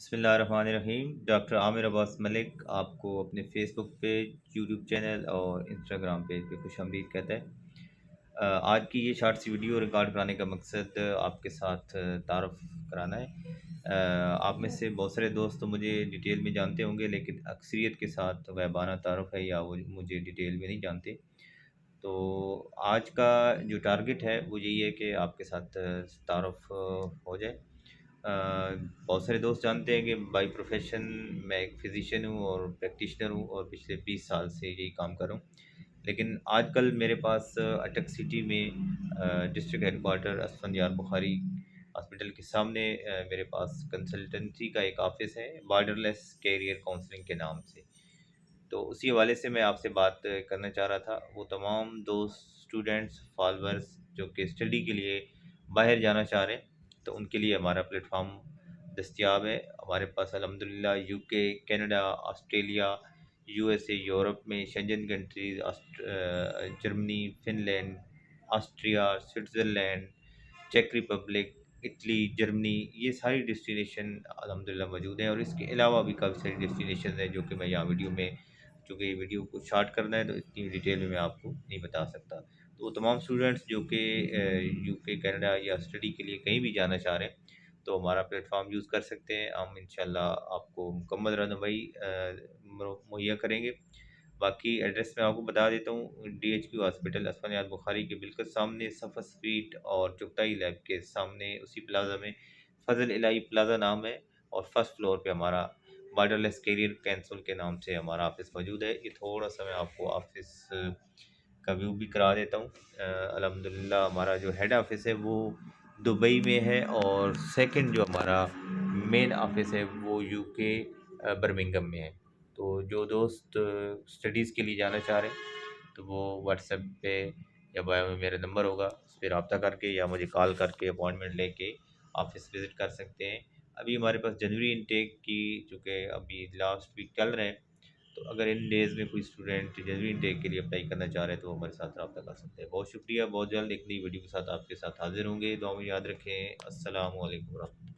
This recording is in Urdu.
بسم اللہ الرحمن الرحیم۔ ڈاکٹر عامر عباس ملک آپ کو اپنے فیس بک پیج، یوٹیوب چینل اور انسٹاگرام پیج پہ خوش آمدید کہتا ہے۔ آج کی یہ شارٹ سی ویڈیو ریکارڈ کرانے کا مقصد آپ کے ساتھ تعارف کرانا ہے۔ آپ میں سے بہت سارے دوست تو مجھے ڈیٹیل میں جانتے ہوں گے، لیکن اکثریت کے ساتھ غیبانہ تعارف ہے یا وہ مجھے ڈیٹیل میں نہیں جانتے۔ تو آج کا جو ٹارگٹ ہے وہ یہی ہے کہ آپ کے ساتھ تعارف ہو جائے۔ بہت سارے دوست جانتے ہیں کہ بائی پروفیشن میں ایک فزیشین ہوں اور پریکٹیشنر ہوں اور پچھلے 20 سال سے یہی کام کر رہا ہوں، لیکن آج کل میرے پاس اٹک سٹی میں ڈسٹرکٹ ہیڈ کوارٹر اسفند یار بخاری ہاسپٹل کے سامنے میرے پاس کنسلٹنسی کا ایک آفس ہے، بارڈر لیس کیریئر کاؤنسلنگ کے نام سے۔ تو اسی حوالے سے میں آپ سے بات کرنا چاہ رہا تھا۔ وہ تمام دوست، اسٹوڈنٹس، فالورز جو کہ اسٹڈی کے لیے باہر جانا چاہ رہے ہیں، تو ان کے لیے ہمارا پلیٹ فارم دستیاب ہے۔ ہمارے پاس الحمدللہ U K, Canada, Australia, U S A, Europe میں Schengen countries, Germany, Finland, Austria, Switzerland, چیک ریپبلک، اٹلی، جرمنی، یہ ساری ڈیسٹینیشن الحمدللہ موجود ہیں، اور اس کے علاوہ بھی کافی ساری ڈیسٹینیشن ہیں جو کہ میں یہاں ویڈیو میں، چونکہ یہ ویڈیو کو شارٹ کرنا ہے تو اتنی ڈیٹیل میں آپ کو نہیں بتا سکتا۔ تو وہ تمام اسٹوڈنٹس جو کہ یو کے، کینیڈا یا اسٹڈی کے لیے کہیں بھی جانا چاہ رہے ہیں، تو ہمارا پلیٹ فارم یوز کر سکتے ہیں۔ ہم انشاءاللہ آپ کو مکمل رہنمائی مہیا کریں گے۔ باقی ایڈریس میں آپ کو بتا دیتا ہوں، D H Q hospital Asfandyar Bukhari کے بالکل سامنے، صفا سٹریٹ اور چغتائی لیب کے سامنے، اسی پلازا میں فضل الہی پلازا نام ہے، اور فرسٹ فلور پہ ہمارا بارڈر لیس کیریئر کینسل کے نام سے ہمارا آفس موجود ہے۔ یہ تھوڑا سا میں آپ کو آفس کا ویو بھی کرا دیتا ہوں۔ الحمدللہ ہمارا جو ہیڈ آفس ہے وہ دبئی میں ہے، اور سیکنڈ جو ہمارا مین آفس ہے وہ یو کے برمنگم میں ہے۔ تو جو دوست اسٹڈیز کے لیے جانا چاہ رہے ہیں تو وہ واٹس ایپ پہ یا بایو میں میرا نمبر ہوگا، اس پہ رابطہ کر کے یا مجھے کال کر کے اپوائنٹمنٹ لے کے آفس وزٹ کر سکتے ہیں۔ ابھی ہمارے پاس جنوری انٹیک کی، چونکہ ابھی لاسٹ ویک چل رہے ہیں، تو اگر ان ڈیز میں کوئی اسٹوڈنٹ جنوری انٹیک کے لیے اپلائی کرنا چاہ رہے ہیں تو وہ ہمارے ساتھ رابطہ کر سکتے ہیں۔ بہت شکریہ، بہت جلد ایک نئی ویڈیو کے ساتھ آپ کے ساتھ حاضر ہوں گے۔ دعا میں یاد رکھیں۔ السلام علیکم ورحمۃ اللہ۔